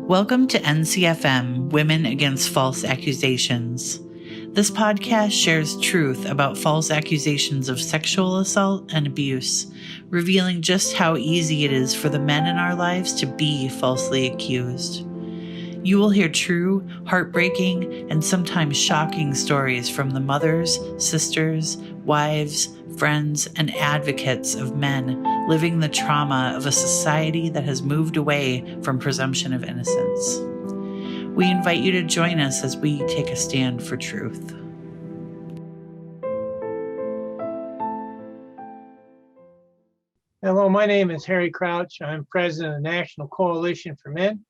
Welcome to NCFM, Women Against False Accusations. This podcast shares truth about false accusations of sexual assault and abuse, revealing just how easy it is for the men in our lives to be falsely accused. You will hear true, heartbreaking, and sometimes shocking stories from the mothers, sisters, wives, friends, and advocates of men living the trauma of a society that has moved away from presumption of innocence. We invite you to join us as we take a stand for truth. Hello, my name is Harry Crouch. I'm president of the National Coalition for Men,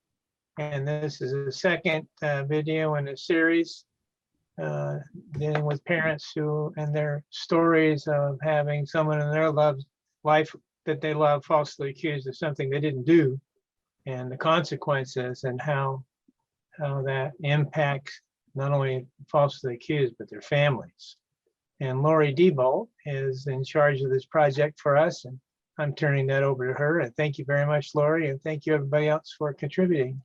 and this is the second video in a series dealing with parents who and their stories of having someone in their life that they love falsely accused of something they didn't do, and the consequences and how that impacts not only falsely accused but their families. And Lori Diebold is in charge of this project for us, and I'm turning that over to her. And thank you very much, Lori, and thank you everybody else for contributing.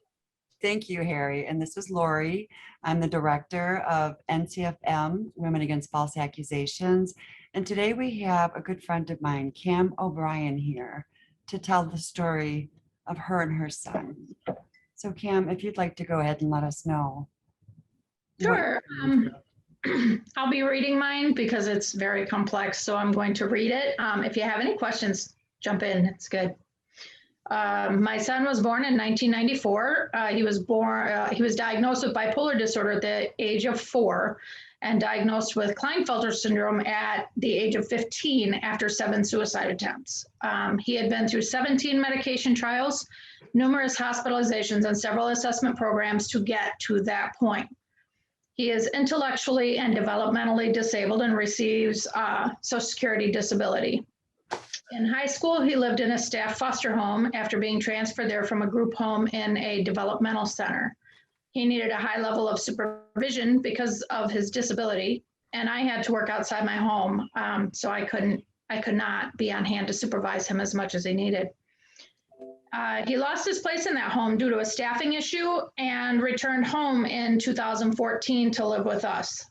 Thank you, Harry. And this is Lori. I'm the director of NCFM, Women Against False Accusations. And today we have a good friend of mine, Cam O'Brien, here to tell the story of her and her son. So Cam, if you'd like to go ahead and let us know. Sure. I'll be reading mine because it's very complex, so I'm going to read it. If you have any questions, jump in. It's good. My son was born in 1994. He was diagnosed with bipolar disorder at the age of 4 and diagnosed with Klinefelter syndrome at the age of 15 after 7 suicide attempts. He had been through 17 medication trials, numerous hospitalizations, and several assessment programs to get to that point. He is intellectually and developmentally disabled and receives Social Security disability. In high school, he lived in a staff foster home after being transferred there from a group home in a developmental center. He needed a high level of supervision because of his disability, and I had to work outside my home, so I could not be on hand to supervise him as much as he needed. He lost his place in that home due to a staffing issue and returned home in 2014 to live with us.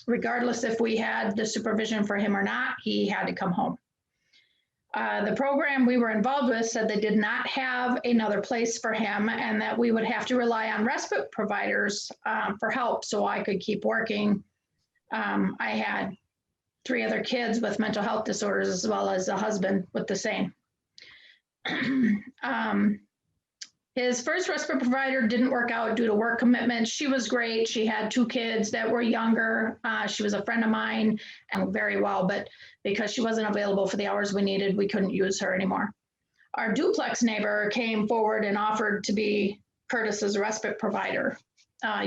Regardless if we had the supervision for him or not, he had to come home. The program we were involved with said they did not have another place for him and that we would have to rely on respite providers for help so I could keep working. I had 3 other kids with mental health disorders as well as a husband with the same. His first respite provider didn't work out due to work commitments. She was great. She had 2 kids that were younger. She was a friend of mine and very well, but because she wasn't available for the hours we needed, we couldn't use her anymore. Our duplex neighbor came forward and offered to be Curtis's respite provider.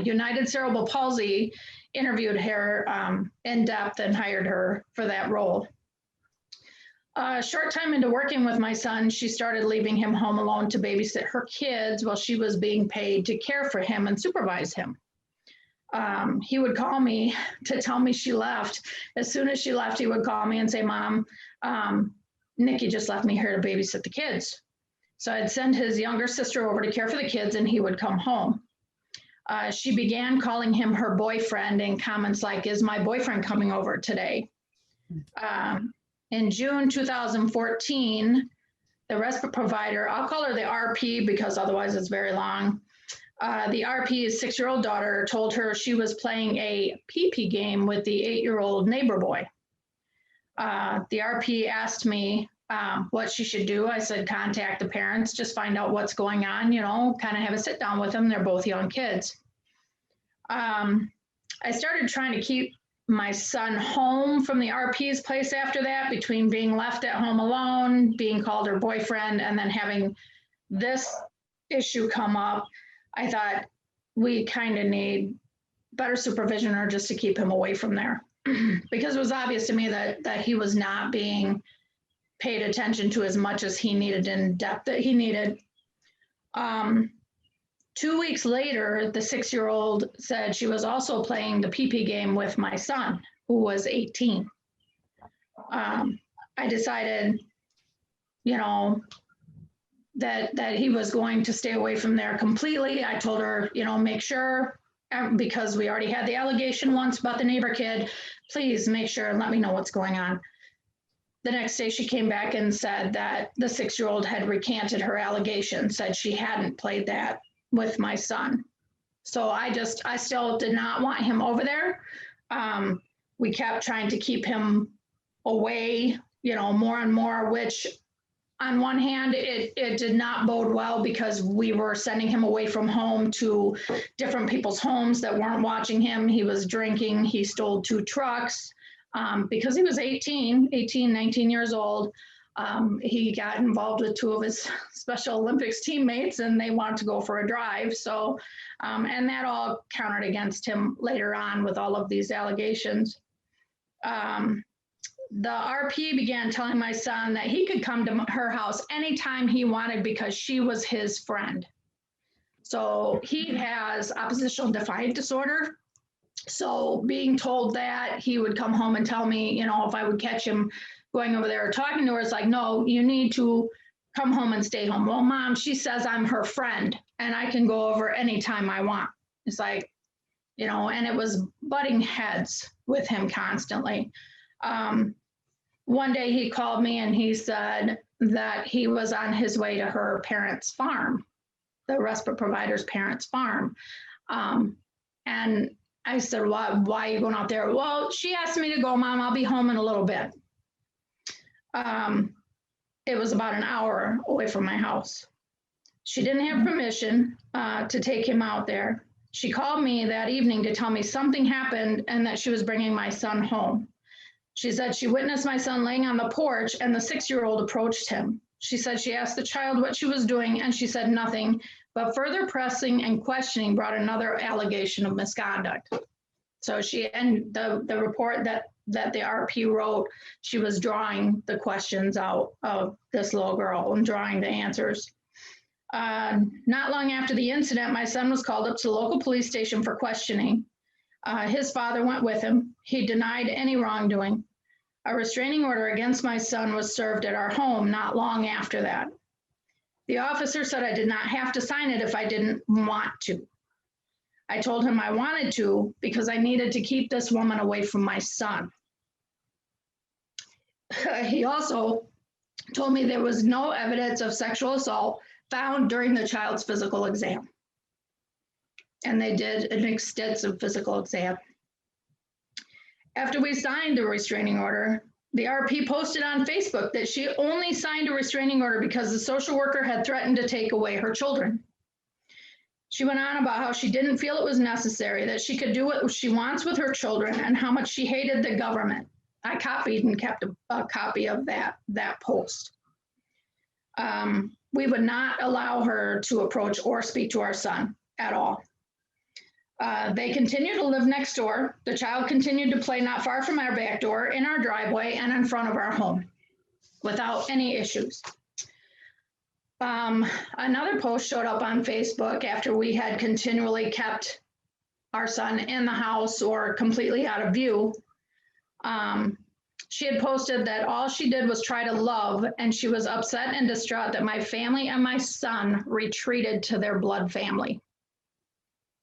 United Cerebral Palsy interviewed her in depth and hired her for that role. A short time into working with my son, she started leaving him home alone to babysit her kids while she was being paid to care for him and supervise him. He would call me to tell me she left. As soon as she left, he would call me and say, "Mom, Nikki just left me here to babysit the kids." So I'd send his younger sister over to care for the kids and he would come home. She began calling him her boyfriend in comments like, "Is my boyfriend coming over today?" In June 2014, the respite provider, I'll call her the RP because otherwise it's very long. The RP's 6-year-old daughter told her she was playing a pee-pee game with the 8-year-old neighbor boy. The RP asked me what she should do. I said, contact the parents, just find out what's going on, kind of have a sit down with them. They're both young kids. I started trying to keep my son home from the RP's place after that, between being left at home alone, being called her boyfriend, and then having this issue come up. I thought we kind of need better supervision or just to keep him away from there because it was obvious to me that he was not being paid attention to as much as he needed in depth that he needed. 2 weeks later, the 6-year-old said she was also playing the pee-pee game with my son, who was 18. I decided, that he was going to stay away from there completely. I told her, make sure, because we already had the allegation once about the neighbor kid, please make sure and let me know what's going on. The next day she came back and said that the 6-year-old had recanted her allegation, said she hadn't played that with my son. So I still did not want him over there. We kept trying to keep him away, more and more, which on one hand, it did not bode well because we were sending him away from home to different people's homes that weren't watching him. He was drinking. He stole 2 trucks because he was 19 years old. He got involved with 2 of his Special Olympics teammates and they wanted to go for a drive. So, and that all counted against him later on with all of these allegations. The RP began telling my son that he could come to her house anytime he wanted because she was his friend. So he has oppositional defiant disorder. So being told that, he would come home and tell me, if I would catch him going over there or talking to her, it's like, no, you need to come home and stay home. Well, Mom, she says I'm her friend and I can go over anytime I want. It's like, and it was butting heads with him constantly. One day he called me and he said that he was on his way to her parents' farm, the respite provider's parents' farm. And I said, why are you going out there? Well, she asked me to go, Mom, I'll be home in a little bit. It was about an hour away from my house. She didn't have permission to take him out there. She called me that evening to tell me something happened and that she was bringing my son home. She said she witnessed my son laying on the porch and the 6-year-old approached him. She said she asked the child what she was doing and she said nothing, but further pressing and questioning brought another allegation of misconduct. So the report that the RP wrote, she was drawing the questions out of this little girl and drawing the answers. Not long after the incident, my son was called up to the local police station for questioning. His father went with him. He denied any wrongdoing. A restraining order against my son was served at our home not long after that. The officer said I did not have to sign it if I didn't want to. I told him I wanted to because I needed to keep this woman away from my son. He also told me there was no evidence of sexual assault found during the child's physical exam. And they did an extensive physical exam. After we signed the restraining order, the RP posted on Facebook that she only signed a restraining order because the social worker had threatened to take away her children. She went on about how she didn't feel it was necessary, that she could do what she wants with her children, and how much she hated the government. I copied and kept a copy of that post. We would not allow her to approach or speak to our son at all. They continued to live next door. The child continued to play not far from our back door, in our driveway, and in front of our home without any issues. Another post showed up on Facebook after we had continually kept our son in the house or completely out of view. She had posted that all she did was try to love, and she was upset and distraught that my family and my son retreated to their blood family.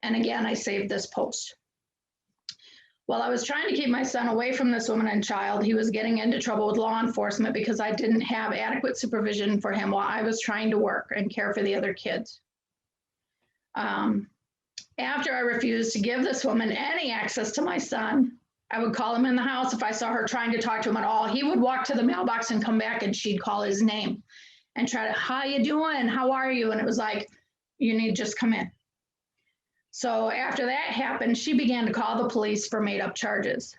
And again, I saved this post. While I was trying to keep my son away from this woman and child, he was getting into trouble with law enforcement because I didn't have adequate supervision for him while I was trying to work and care for the other kids. After I refused to give this woman any access to my son, I would call him in the house if I saw her trying to talk to him at all. He would walk to the mailbox and come back and she'd call his name and try to, how you doing? How are you? And it was like, you need to just come in. So after that happened, she began to call the police for made up charges.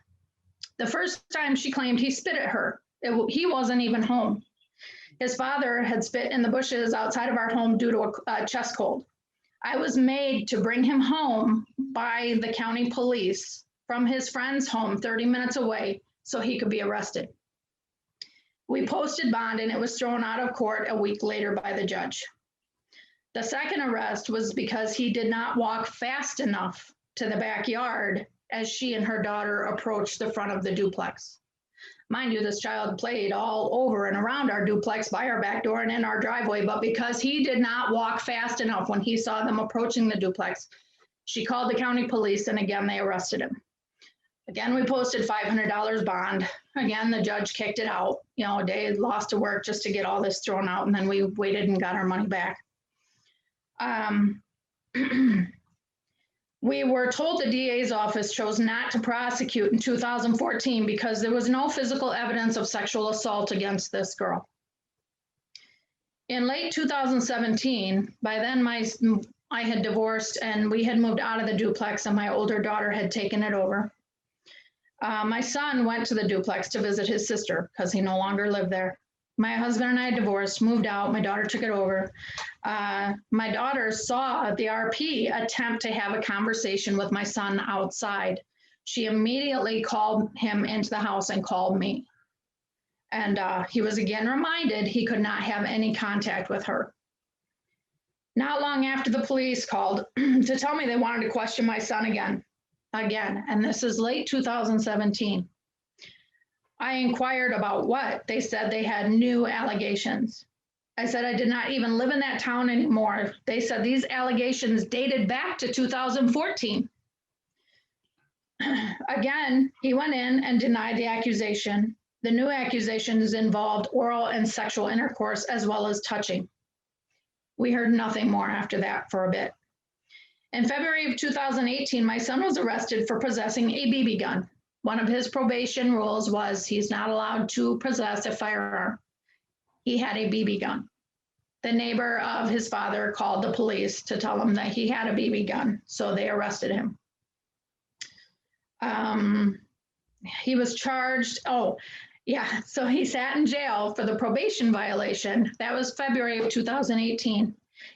The first time she claimed he spit at her. He wasn't even home. His father had spit in the bushes outside of our home due to a chest cold. I was made to bring him home by the county police from his friend's home 30 minutes away so he could be arrested. We posted bond and it was thrown out of court a week later by the judge. The second arrest was because he did not walk fast enough to the backyard as she and her daughter approached the front of the duplex. Mind you, this child played all over and around our duplex by our back door and in our driveway, but because he did not walk fast enough when he saw them approaching the duplex, she called the county police, and again, they arrested him. Again, we posted $500 bond. Again, the judge kicked it out. You know, a day lost to work just to get all this thrown out, and then we waited and got our money back. We were told the DA's office chose not to prosecute in 2014 because there was no physical evidence of sexual assault against this girl. In late 2017, by then I had divorced and we had moved out of the duplex, and my older daughter had taken it over. My son went to the duplex to visit his sister because he no longer lived there. My husband and I divorced, moved out. My daughter took it over. My daughter saw the RP attempt to have a conversation with my son outside. She immediately called him into the house and called me. And he was again reminded he could not have any contact with her. Not long after, the police called to tell me they wanted to question my son again, and this is late 2017. I inquired about what. They said they had new allegations. I said I did not even live in that town anymore. They said these allegations dated back to 2014. Again, he went in and denied the accusation. The new accusations involved oral and sexual intercourse as well as touching. We heard nothing more after that for a bit. In February of 2018, my son was arrested for possessing a BB gun. One of his probation rules was he's not allowed to possess a firearm. He had a BB gun. The neighbor of his father called the police to tell him that he had a BB gun, so they arrested him. He was charged, so he sat in jail for the probation violation. That was February of 2018.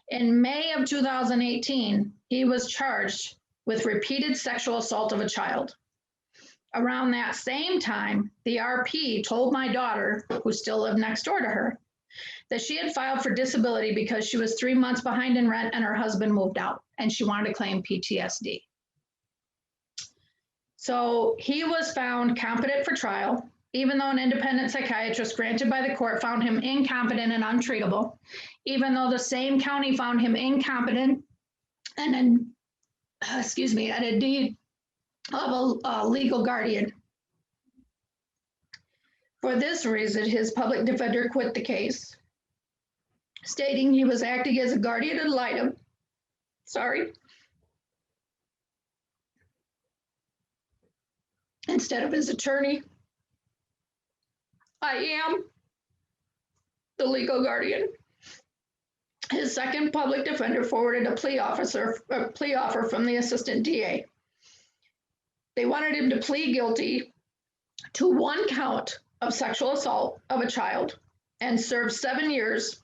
In May of 2018, he was charged with repeated sexual assault of a child. Around that same time, the RP told my daughter, who still lived next door to her, that she had filed for disability because she was 3 months behind in rent and her husband moved out, and she wanted to claim PTSD. So he was found competent for trial, even though an independent psychiatrist granted by the court found him incompetent and untreatable, even though the same county found him incompetent and in deed of a legal guardian. For this reason, his public defender quit the case, stating he was acting as a guardian ad litem. Instead of his attorney. I am the legal guardian. His second public defender forwarded a plea offer from the assistant DA. They wanted him to plead guilty to 1 count of sexual assault of a child and serve 7 years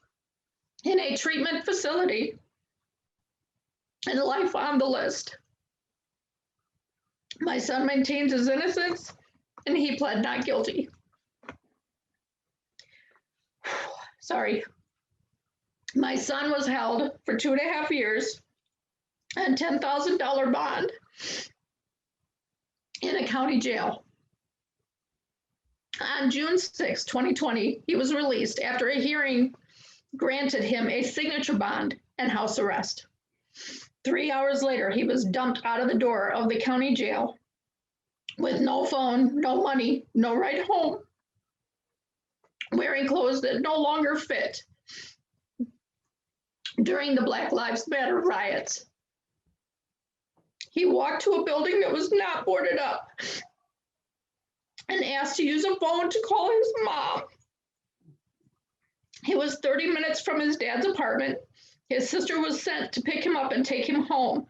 in a treatment facility and life on the list. My son maintains his innocence and he pled not guilty. My son was held for 2.5 years and $10,000 bond in a county jail. On June 6, 2020, he was released after a hearing granted him a signature bond and house arrest. 3 hours later, he was dumped out of the door of the county jail with no phone, no money, no ride home, wearing clothes that no longer fit during the Black Lives Matter riots. He walked to a building that was not boarded up and asked to use a phone to call his mom. He was 30 minutes from his dad's apartment. His sister was sent to pick him up and take him home.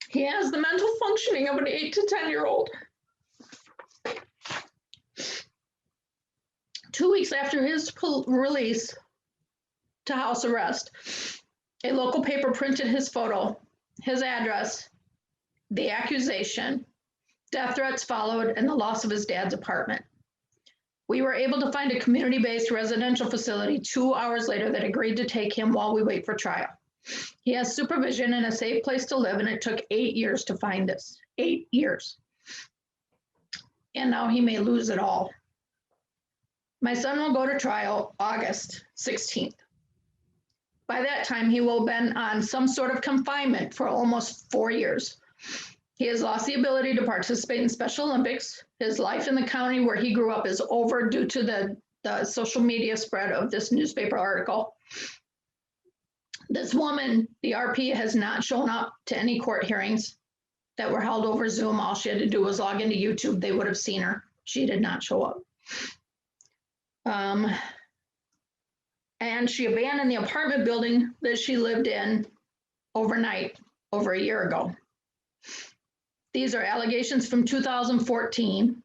He has the mental functioning of an 8 to 10-year-old. 2 weeks after his release to house arrest, a local paper printed his photo, his address, the accusation, death threats followed, and the loss of his dad's apartment. We were able to find a community-based residential facility 2 hours later that agreed to take him while we wait for trial. He has supervision and a safe place to live, and it took 8 years to find this. 8 years. and now he may lose it all. My son will go to trial August 16th. By that time, he will have been on some sort of confinement for almost 4 years. He has lost the ability to participate in Special Olympics. His life in the county where he grew up is over due to the social media spread of this newspaper article. This woman, the RP, has not shown up to any court hearings that were held over Zoom. All she had to do was log into YouTube. They would have seen her. She did not show up. And she abandoned the apartment building that she lived in overnight over a year ago. These are allegations from 2014.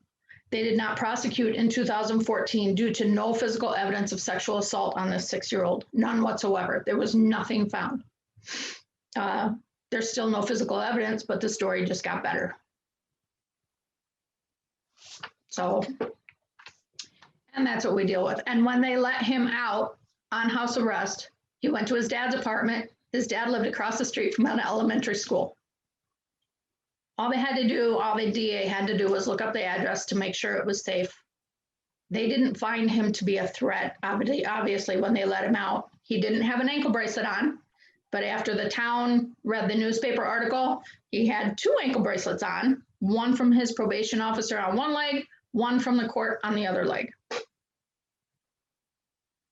They did not prosecute in 2014 due to no physical evidence of sexual assault on this 6-year-old, none whatsoever. There was nothing found. There's still no physical evidence, but the story just got better. So, and that's what we deal with. And when they let him out on house arrest, he went to his dad's apartment. His dad lived across the street from an elementary school. All they had to do, all the DA had to do was look up the address to make sure it was safe. They didn't find him to be a threat, obviously, when they let him out. He didn't have an ankle bracelet on, but after the town read the newspaper article, he had 2 ankle bracelets on, one from his probation officer on one leg, one from the court on the other leg.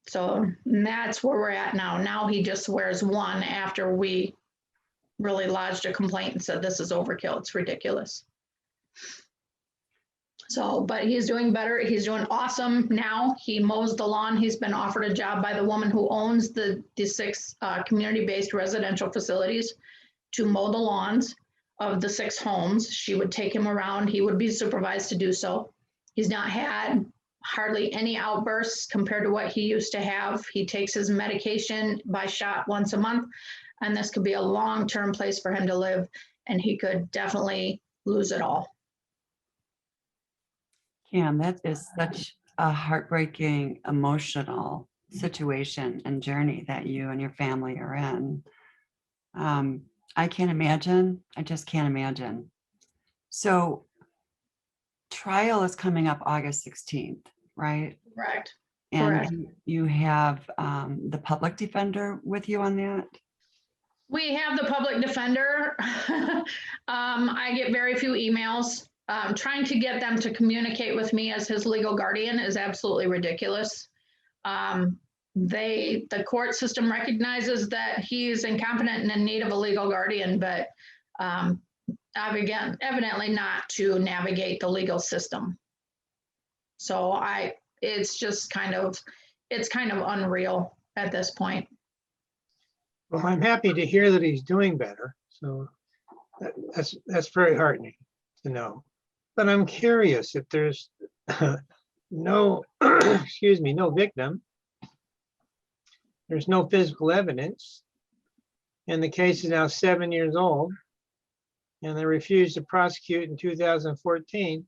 So that's where we're at now. Now he just wears one after we really lodged a complaint and said, this is overkill. It's ridiculous. So, but he's doing better. He's doing awesome now. He mows the lawn. He's been offered a job by the woman who owns the 6 community-based residential facilities to mow the lawns of the 6 homes. She would take him around. He would be supervised to do so. He's not had hardly any outbursts compared to what he used to have. He takes his medication by shot once a month, and this could be a long-term place for him to live, and he could definitely lose it all. Cam, that is such a heartbreaking, emotional situation and journey that you and your family are in. I can't imagine. I just can't imagine. So trial is coming up August 16th, right? Correct. And Correct. you have the public defender with you on that? We have the public defender. I get very few emails. Trying to get them to communicate with me as his legal guardian is absolutely ridiculous. The court system recognizes that he's incompetent and in need of a legal guardian, but evidently not to navigate the legal system. So it's just kind of unreal at this point. Well, I'm happy to hear that he's doing better. So that's very heartening to know. But I'm curious if there's no, excuse me, no victim. There's no physical evidence. And the case is now 7 years old. And they refused to prosecute in 2014.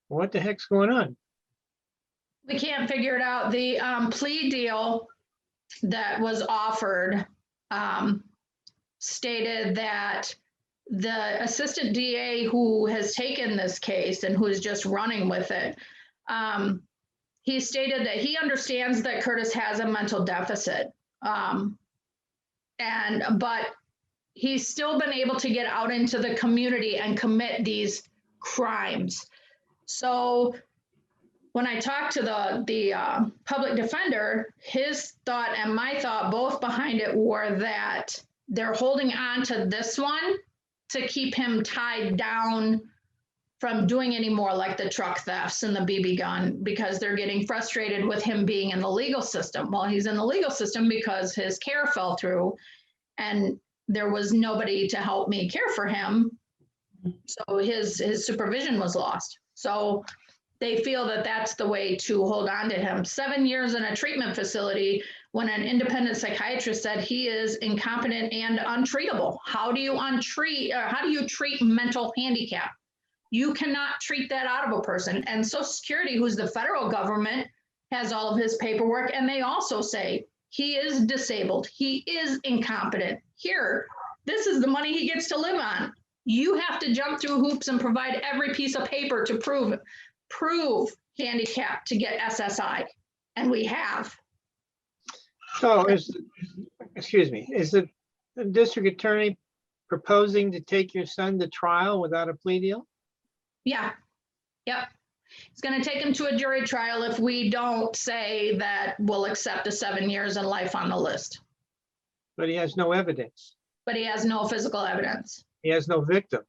What the heck's going on? We can't figure it out. The plea deal that was offered stated that the assistant DA who has taken this case and who is just running with it, he stated that he understands that Curtis has a mental deficit, but he's still been able to get out into the community and commit these crimes. So when I talked to the public defender, his thought and my thought both behind it were that they're holding on to this one to keep him tied down from doing any more like the truck thefts and the BB gun, because they're getting frustrated with him being in the legal system. Well, he's in the legal system because his care fell through and there was nobody to help me care for him. So his supervision was lost. So they feel that that's the way to hold on to him. 7 years in a treatment facility when an independent psychiatrist said he is incompetent and untreatable. How do you treat mental handicap? You cannot treat that out of a person. And Social Security, who's the federal government, has all of his paperwork, and they also say he is disabled, he is incompetent. Here, this is the money he gets to live on. You have to jump through hoops and provide every piece of paper to prove prove handicap to get SSI, and we have. So excuse me, is the district attorney proposing to take your son to trial without a plea deal? Yeah, yep. It's going to take him to a jury trial if we don't say that we'll accept the 7 years and life on the list. But he has no evidence. But he has no physical evidence. He has no victim.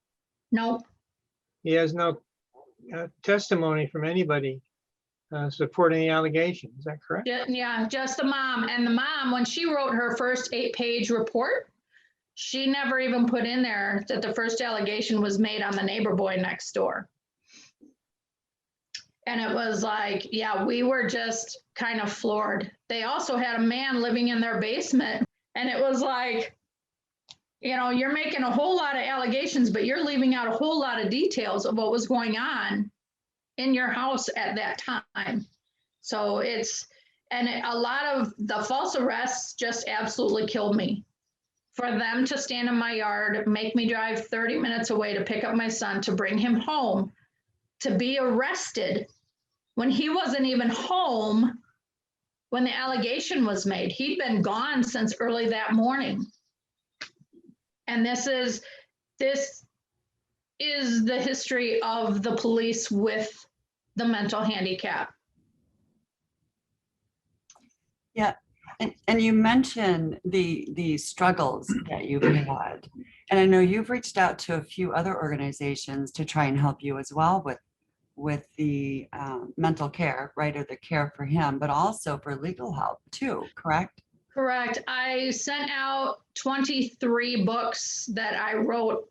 Nope. He has no testimony from anybody supporting the allegation. Is that correct? Yeah, just the mom. And the mom, when she wrote her first 8-page report, she never even put in there that the first allegation was made on the neighbor boy next door. And it was like, yeah, we were just kind of floored. They also had a man living in their basement. And it was like, you know, you're making a whole lot of allegations, but you're leaving out a whole lot of details of what was going on in your house at that time. So a lot of the false arrests just absolutely killed me. For them to stand in my yard, make me drive 30 minutes away to pick up my son, to bring him home, to be arrested when he wasn't even home when the allegation was made. He'd been gone since early that morning. And this is the history of the police with the mental handicap. Yeah, and you mentioned the struggles that you've had. And I know you've reached out to a few other organizations to try and help you as well with the mental care, right, or the care for him, but also for legal help too, correct? Correct. I sent out 23 books that I wrote,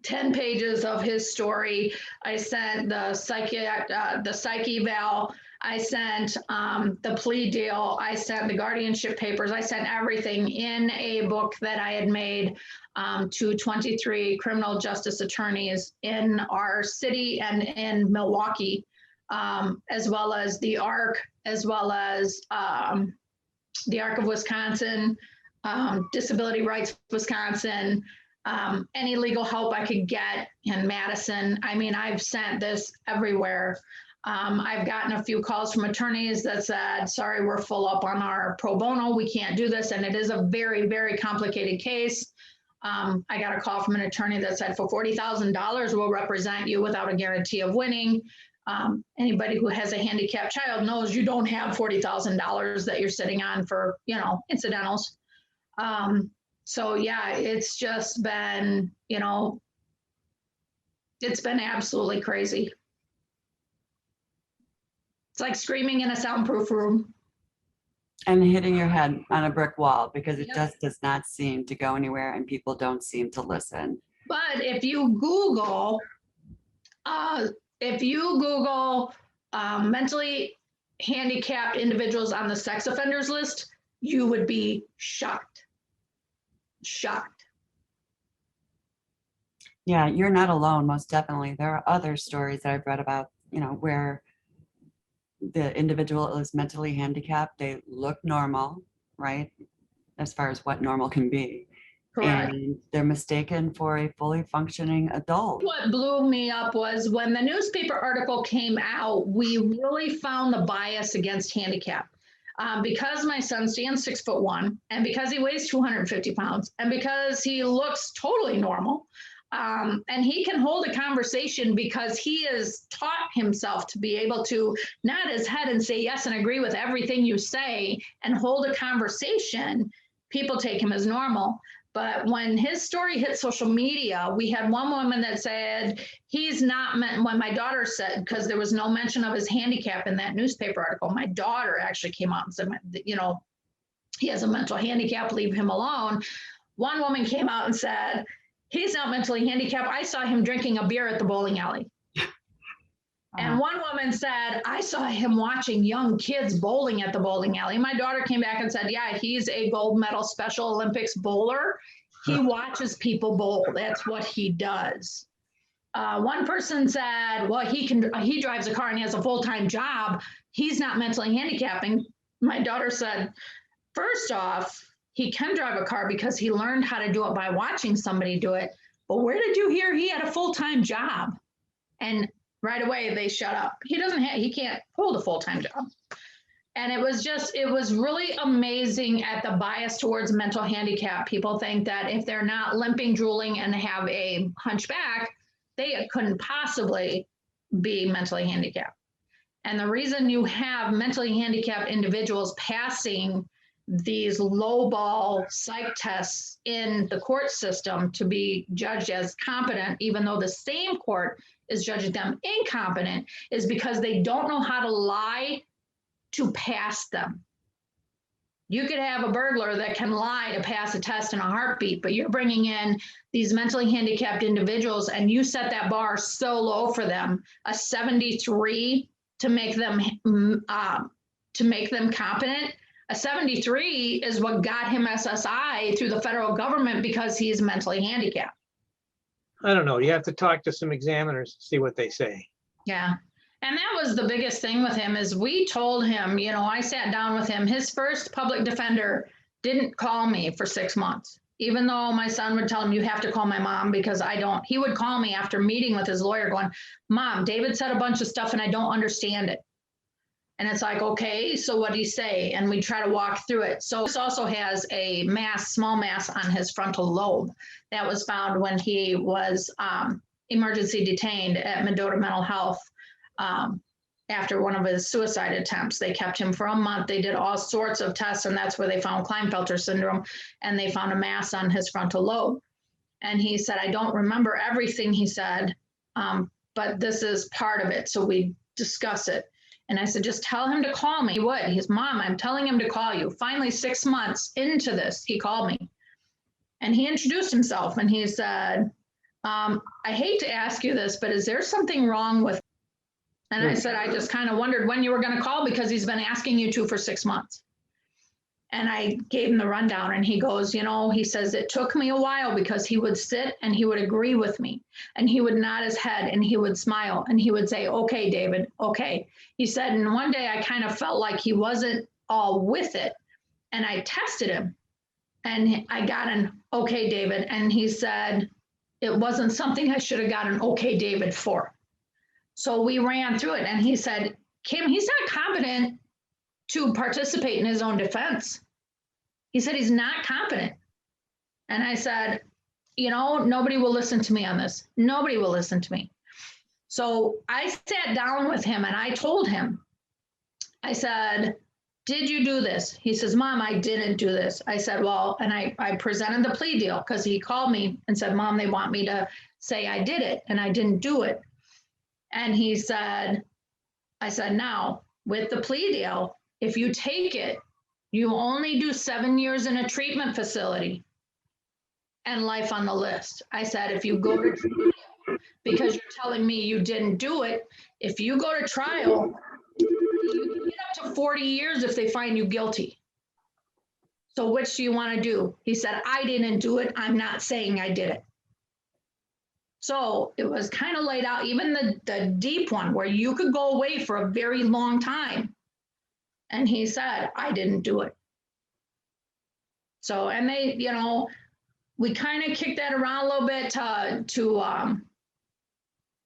10 pages of his story. I sent the psych eval. I sent the plea deal. I sent the guardianship papers. I sent everything in a book that I had made to 23 criminal justice attorneys in our city and in Milwaukee, as well as the ARC, as well as the ARC of Wisconsin, Disability Rights Wisconsin, any legal help I could get in Madison. I mean, I've sent this everywhere. I've gotten a few calls from attorneys that said, sorry, we're full up on our pro bono. We can't do this. And it is a very, very complicated case. I got a call from an attorney that said for $40,000, we'll represent you without a guarantee of winning. Anybody who has a handicapped child knows you don't have $40,000 that you're sitting on for, you know, incidentals. So yeah, it's just been, you know, it's been absolutely crazy. It's like screaming in a soundproof room. And hitting your head on a brick wall because it Yep. just does not seem to go anywhere and people don't seem to listen. But if you Google, mentally handicapped individuals on the sex offenders list, you would be shocked. Shocked. Yeah, you're not alone, most definitely. There are other stories that I've read about, you know, where the individual is mentally handicapped. They look normal, right? As far as what normal can be. Correct. And they're mistaken for a fully functioning adult. What blew me up was when the newspaper article came out, we really found the bias against handicap. Because my son stands 6'1", and because he weighs 250 pounds, and because he looks totally normal, and he can hold a conversation because he has taught himself to be able to nod his head and say yes and agree with everything you say and hold a conversation, people take him as normal. But when his story hit social media, we had one woman that said he's not meant, when my daughter said, because there was no mention of his handicap in that newspaper article, my daughter actually came out and said, you know, he has a mental handicap, leave him alone. One woman came out and said, he's not mentally handicapped. I saw him drinking a beer at the bowling alley. And one woman said, I saw him watching young kids bowling at the bowling alley. My daughter came back and said, yeah, he's a gold medal Special Olympics bowler. He watches people bowl. That's what he does. One person said, well, he drives a car and he has a full-time job. He's not mentally handicapped. And my daughter said, first off, he can drive a car because he learned how to do it by watching somebody do it. But where did you hear he had a full-time job? And right away they shut up. He can't hold a full-time job. And it was really amazing at the bias towards mental handicap. People think that if they're not limping, drooling, and have a hunchback, they couldn't possibly be mentally handicapped. And the reason you have mentally handicapped individuals passing these lowball psych tests in the court system to be judged as competent, even though the same court is judging them incompetent, is because they don't know how to lie to pass them. You could have a burglar that can lie to pass a test in a heartbeat, but you're bringing in these mentally handicapped individuals and you set that bar so low for them, a 73 to make them competent. A 73 is what got him SSI through the federal government because he's mentally handicapped. I don't know. You have to talk to some examiners to see what they say. Yeah. And that was the biggest thing with him is we told him, you know, I sat down with him. His first public defender didn't call me for 6 months, even though my son would tell him, you have to call my mom because I don't. He would call me after meeting with his lawyer going, Mom, David said a bunch of stuff and I don't understand it. And it's like, okay, so what do you say? And we try to walk through it. So this also has a small mass on his frontal lobe that was found when he was emergency detained at Mendota Mental Health after one of his suicide attempts. They kept him for a month. They did all sorts of tests, and that's where they found Klinefelter syndrome, and they found a mass on his frontal lobe. And he said, I don't remember everything he said, but this is part of it. So we discuss it. And I said, just tell him to call me. He would. He's, Mom, I'm telling him to call you. Finally, 6 months into this, he called me. And he introduced himself, and he said, I hate to ask you this, but is there something wrong with? And I said, I just kind of wondered when you were going to call because he's been asking you to for 6 months. And I gave him the rundown, and he goes, you know, he says, it took me a while because he would sit and he would agree with me and he would nod his head and he would smile and he would say, okay, David, okay. He said, and one day I kind of felt like he wasn't all with it. And I tested him and I got an okay, David. And he said, it wasn't something I should have got an okay, David for. So we ran through it and he said, Kim, he's not competent to participate in his own defense. He said, he's not competent. And I said, you know, nobody will listen to me on this. Nobody will listen to me. So I sat down with him and I told him, I said, did you do this? He says, Mom, I didn't do this. I said, well, and I presented the plea deal because he called me and said, Mom, they want me to say I did it and I didn't do it. And he said, I said, now with the plea deal, if you take it, you only do 7 years in a treatment facility and life on the list. I said, if you go to trial, because you're telling me you didn't do it, if you go to trial, you can get up to 40 years if they find you guilty. So which do you want to do? He said, I didn't do it. I'm not saying I did it. So it was kind of laid out, even the deep one where you could go away for a very long time. And he said, I didn't do it. So, and they, you know, we kind of kicked that around a little bit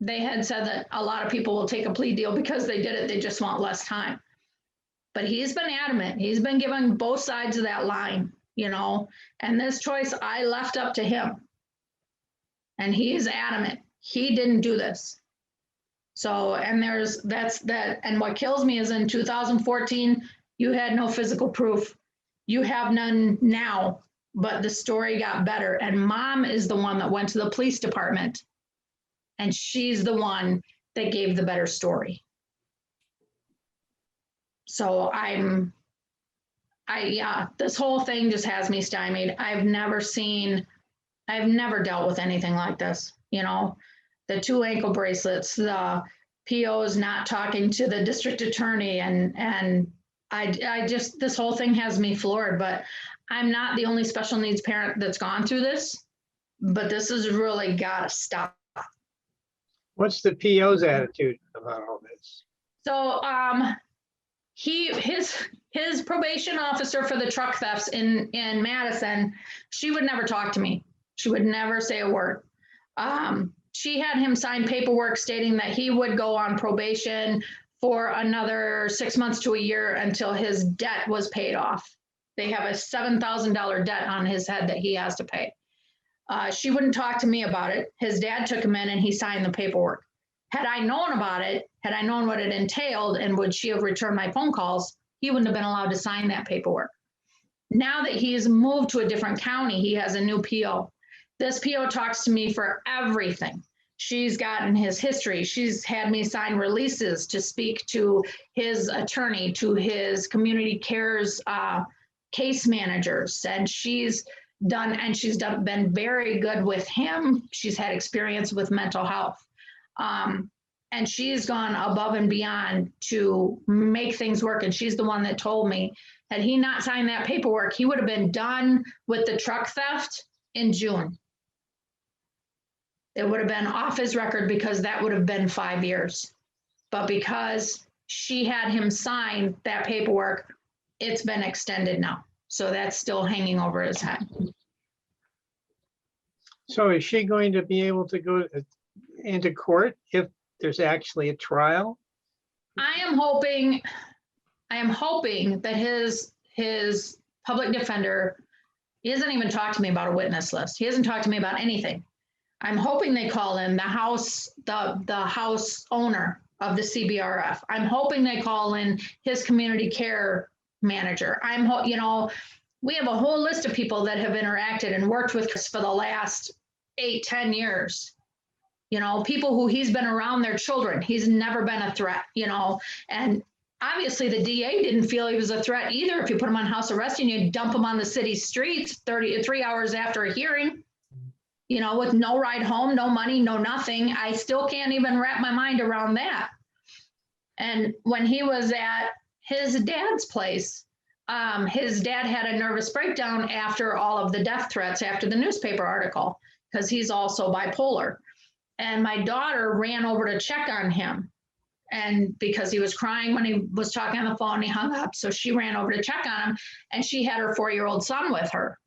they had said that a lot of people will take a plea deal because they did it. They just want less time. But he's been adamant. He's been given both sides of that line, you know, and this choice I left up to him. And he's adamant. He didn't do this. So, and that's that. And what kills me is in 2014, you had no physical proof. You have none now, but the story got better. And Mom is the one that went to the police department. And she's the one that gave the better story. So this whole thing just has me stymied. I've never dealt with anything like this, you know. The 2 ankle bracelets, the POs not talking to the district attorney, and I just, this whole thing has me floored. But I'm not the only special needs parent that's gone through this, but this has really got to stop. What's the PO's attitude about all this? So his probation officer for the truck thefts in Madison, she would never talk to me. She would never say a word. she had him sign paperwork stating that he would go on probation for another 6 months to a year until his debt was paid off. They have a $7,000 debt on his head that he has to pay. She wouldn't talk to me about it. His dad took him in and he signed the paperwork. Had I known about it, had I known what it entailed and would she have returned my phone calls, he wouldn't have been allowed to sign that paperwork. Now that he's moved to a different county, he has a new PO. This PO talks to me for everything. She's gotten his history. She's had me sign releases to speak to his attorney, to his community cares case managers. And she's been very good with him. She's had experience with mental health. And she's gone above and beyond to make things work. And she's the one that told me, had he not signed that paperwork, he would have been done with the truck theft in June. It would have been off his record because that would have been 5 years. But because she had him sign that paperwork, it's been extended now. So that's still hanging over his head. So is she going to be able to go into court if there's actually a trial? I am hoping that his public defender, he hasn't even talked to me about a witness list. He hasn't talked to me about anything. I'm hoping they call in the house owner of the CBRF. I'm hoping they call in his community care manager. We have a whole list of people that have interacted and worked with us for the last 8-10 years. People who he's been around their children. He's never been a threat, and obviously the DA didn't feel he was a threat either. If you put him on house arrest and you dump him on the city streets 3 hours after a hearing, with no ride home, no money, no nothing. I still can't even wrap my mind around that. And when he was at his dad's place, his dad had a nervous breakdown after all of the death threats, after the newspaper article, because he's also bipolar. And my daughter ran over to check on him. And because he was crying when he was talking on the phone, he hung up. So she ran over to check on him, and she had her 4-year-old son with her.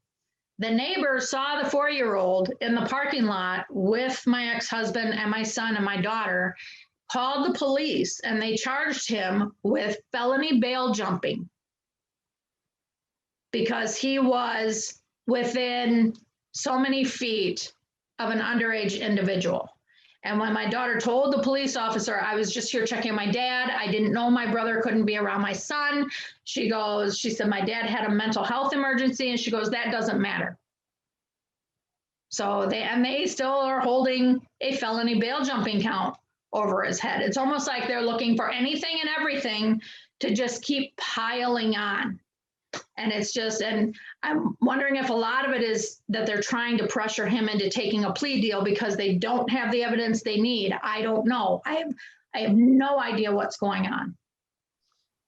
The neighbor saw the 4-year-old in the parking lot with my ex-husband and my son and my daughter, called the police, and they charged him with felony bail jumping because he was within so many feet of an underage individual. And when my daughter told the police officer, I was just here checking my dad, I didn't know my brother couldn't be around my son. She said, my dad had a mental health emergency. And she goes, that doesn't matter. So they still are holding a felony bail jumping count over his head. It's almost like they're looking for anything and everything to just keep piling on. And and I'm wondering if a lot of it is that they're trying to pressure him into taking a plea deal because they don't have the evidence they need. I don't know. I have no idea what's going on.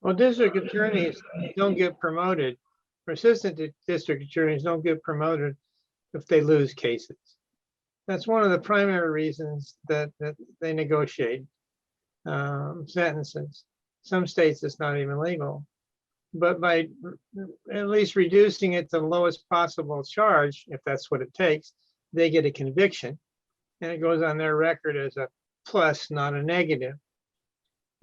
Well, district attorneys don't get promoted, or assistant district attorneys don't get promoted if they lose cases. That's one of the primary reasons that they negotiate sentences. Some states it's not even legal. But by at least reducing it to the lowest possible charge, if that's what it takes, they get a conviction. And it goes on their record as a plus, not a negative.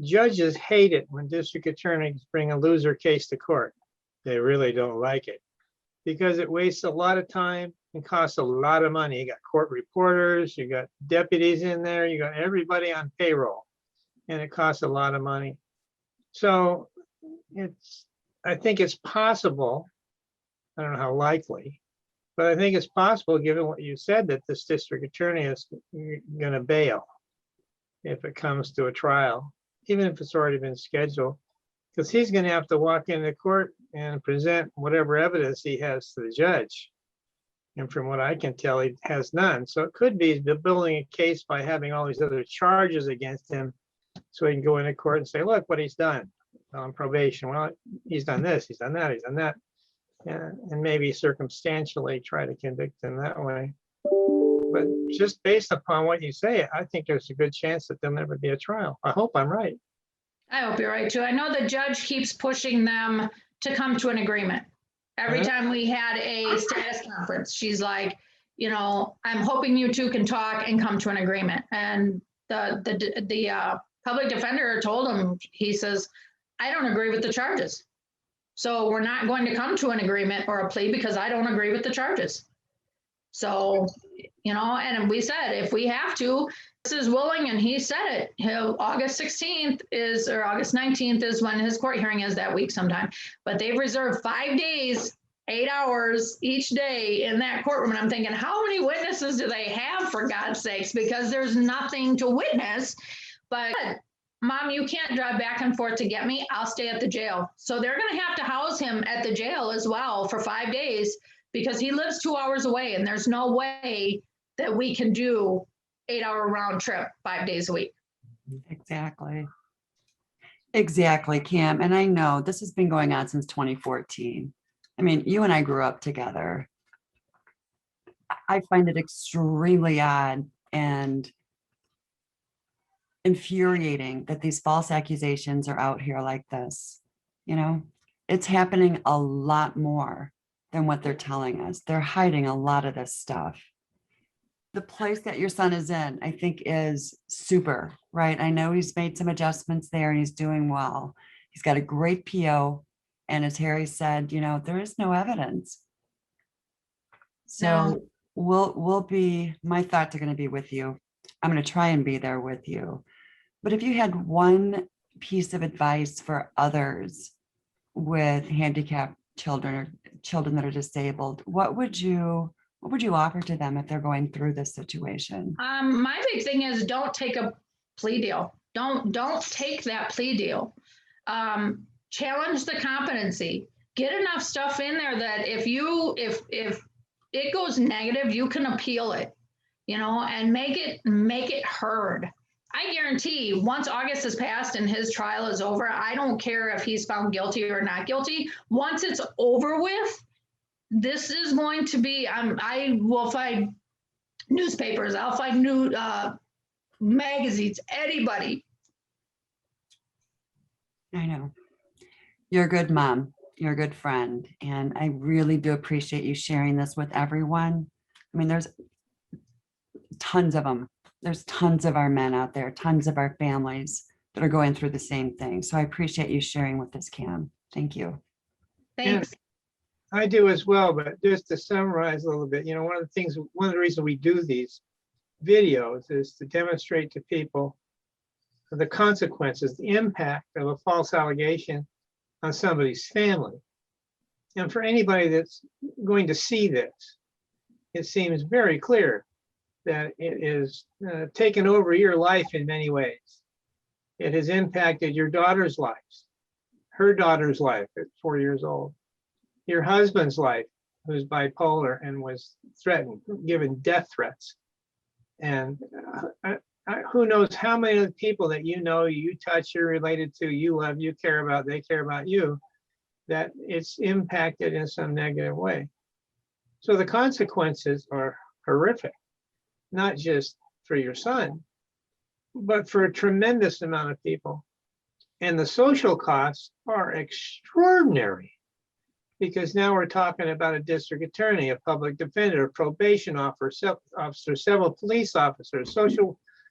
Judges hate it when district attorneys bring a loser case to court. They really don't like it because it wastes a lot of time and costs a lot of money. You got court reporters, you got deputies in there, you got everybody on payroll, and it costs a lot of money. So I think it's possible, I don't know how likely, but I think it's possible, given what you said, that this district attorney is going to bail if it comes to a trial, even if it's already been scheduled, because he's going to have to walk into court and present whatever evidence he has to the judge. And from what I can tell, he has none. So it could be building a case by having all these other charges against him so he can go into court and say, look what he's done on probation. Well, he's done this, he's done that, he's done that. And maybe circumstantially try to convict him that way. But just based upon what you say, I think there's a good chance that there'll never be a trial. I hope I'm right. I hope you're right too. I know the judge keeps pushing them to come to an agreement. Every time we had a status conference, she's like, I'm hoping you two can talk and come to an agreement. And the public defender told him, he says, I don't agree with the charges. So we're not going to come to an agreement or a plea because I don't agree with the charges. So, and we said, if we have to, this is willing, and he said it. August 16th or August 19th is when his court hearing is that week sometime. But they've reserved 5 days, 8 hours each day in that courtroom. And I'm thinking, how many witnesses do they have, for God's sakes? Because there's nothing to witness. But Mom, you can't drive back and forth to get me. I'll stay at the jail. So they're going to have to house him at the jail as well for 5 days because he lives 2 hours away. And there's no way that we can do 8-hour round trip 5 days a week. Exactly. Exactly, Cam. And I know this has been going on since 2014. I mean, you and I grew up together. I find it extremely odd and infuriating that these false accusations are out here like this. It's happening a lot more than what they're telling us. They're hiding a lot of this stuff. The place that your son is in, I think, is super, right? I know he's made some adjustments there and he's doing well. He's got a great PO. And as Harry said, there is no evidence. So my thoughts are going to be with you. I'm going to try and be there with you. But if you had one piece of advice for others with handicapped children or children that are disabled, what would you offer to them if they're going through this situation? My big thing is don't take a plea deal. Don't take that plea deal. Challenge the competency. Get enough stuff in there that if it goes negative, you can appeal it, and make it heard. I guarantee once August has passed and his trial is over, I don't care if he's found guilty or not guilty. Once it's over with, this is going to be, I will find newspapers, I'll find new magazines, anybody. I know. You're a good mom. You're a good friend. And I really do appreciate you sharing this with everyone. I mean, there's tons of them. There's tons of our men out there, tons of our families that are going through the same thing. So I appreciate you sharing with us, Cam. Thank you. Thanks. Yeah, I do as well, but just to summarize a little bit, one of the reasons we do these videos is to demonstrate to people the consequences, the impact of a false allegation on somebody's family. And for anybody that's going to see this, it seems very clear that it is taken over your life in many ways. It has impacted your daughter's life, her daughter's life at 4 years old, your husband's life, who's bipolar and was threatened, given death threats. And who knows how many of the people that you touch, you're related to, you love, you care about, they care about you, that it's impacted in some negative way. So the consequences are horrific, not just for your son, but for a tremendous amount of people. And the social costs are extraordinary, because now we're talking about a district attorney, a public defender, a probation officer, several police officers,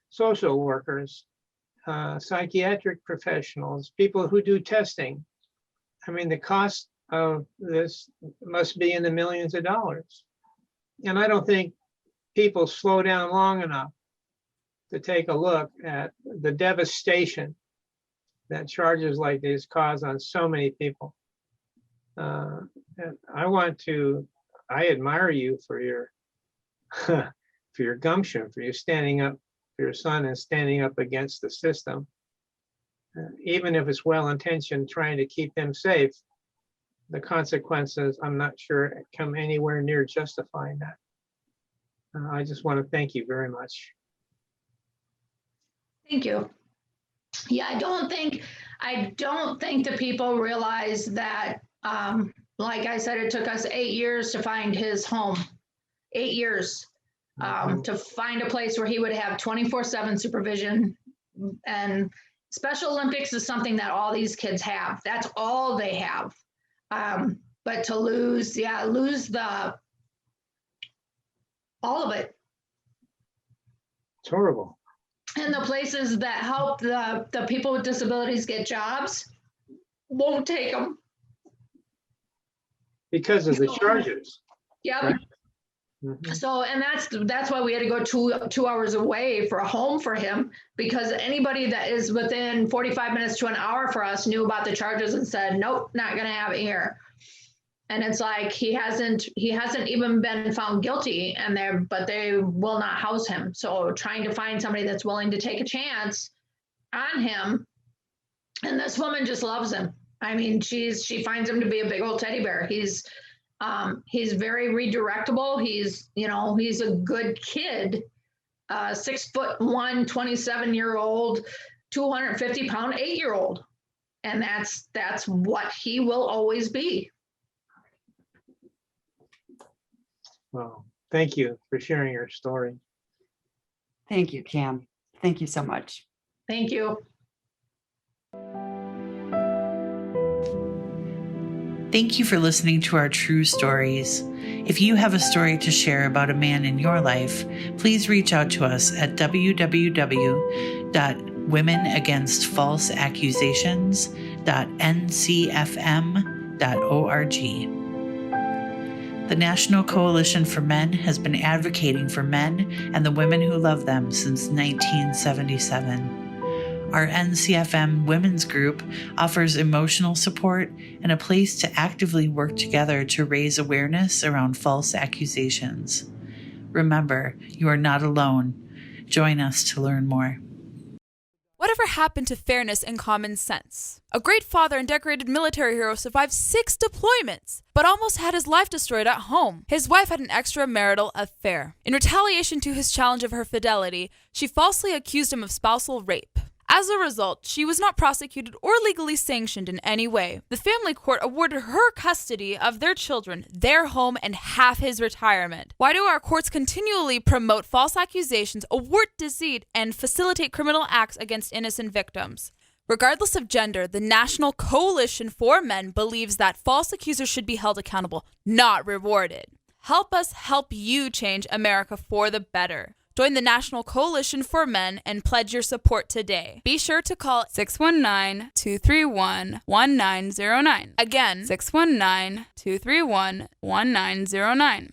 social workers, psychiatric professionals, people who do testing. I mean, the cost of this must be in the millions of dollars. And I don't think people slow down long enough to take a look at the devastation that charges like these cause on so many people. And I admire you for your for your gumption, for you standing up for your son and standing up against the system. Even if it's well-intentioned, trying to keep them safe, the consequences, I'm not sure, come anywhere near justifying that. I just want to thank you very much. Thank you. Yeah, I don't think the people realize that, like I said, it took us 8 years to find his home, 8 years to find a place where he would have 24/7 supervision. And Special Olympics is something that all these kids have. That's all they have. But to lose all of it. It's horrible. And the places that help the people with disabilities get jobs won't take them. Because of the charges. Yep. Right. Mhm. So, and that's why we had to go two hours away for a home for him, because anybody that is within 45 minutes to an hour for us knew about the charges and said, nope, not going to have it here. And it's like, he hasn't even been found guilty, but they will not house him. So trying to find somebody that's willing to take a chance on him. And this woman just loves him. I mean, she finds him to be a big old teddy bear. He's very redirectable. He's a good kid, 6'1", 27-year-old, 250-pound 8-year-old. And that's what he will always be. Well, thank you for sharing your story. Thank you, Cam. Thank you so much. Thank you. Thank you for listening to our true stories. If you have a story to share about a man in your life, please reach out to us at www.womenagainstfalseaccusations.ncfm.org. The National Coalition for Men has been advocating for men and the women who love them since 1977. Our NCFM Women's Group offers emotional support and a place to actively work together to raise awareness around false accusations. Remember, you are not alone. Join us to learn more. Whatever happened to fairness and common sense? A great father and decorated military hero survived 6 deployments, but almost had his life destroyed at home. His wife had an extramarital affair. In retaliation to his challenge of her fidelity, she falsely accused him of spousal rape. As a result, she was not prosecuted or legally sanctioned in any way. The family court awarded her custody of their children, their home, and half his retirement. Why do our courts continually promote false accusations, award deceit, and facilitate criminal acts against innocent victims? Regardless of gender, the National Coalition for Men believes that false accusers should be held accountable, not rewarded. Help us help you change America for the better. Join the National Coalition for Men and pledge your support today. Be sure to call 619-231-1909. Again, 619-231-1909.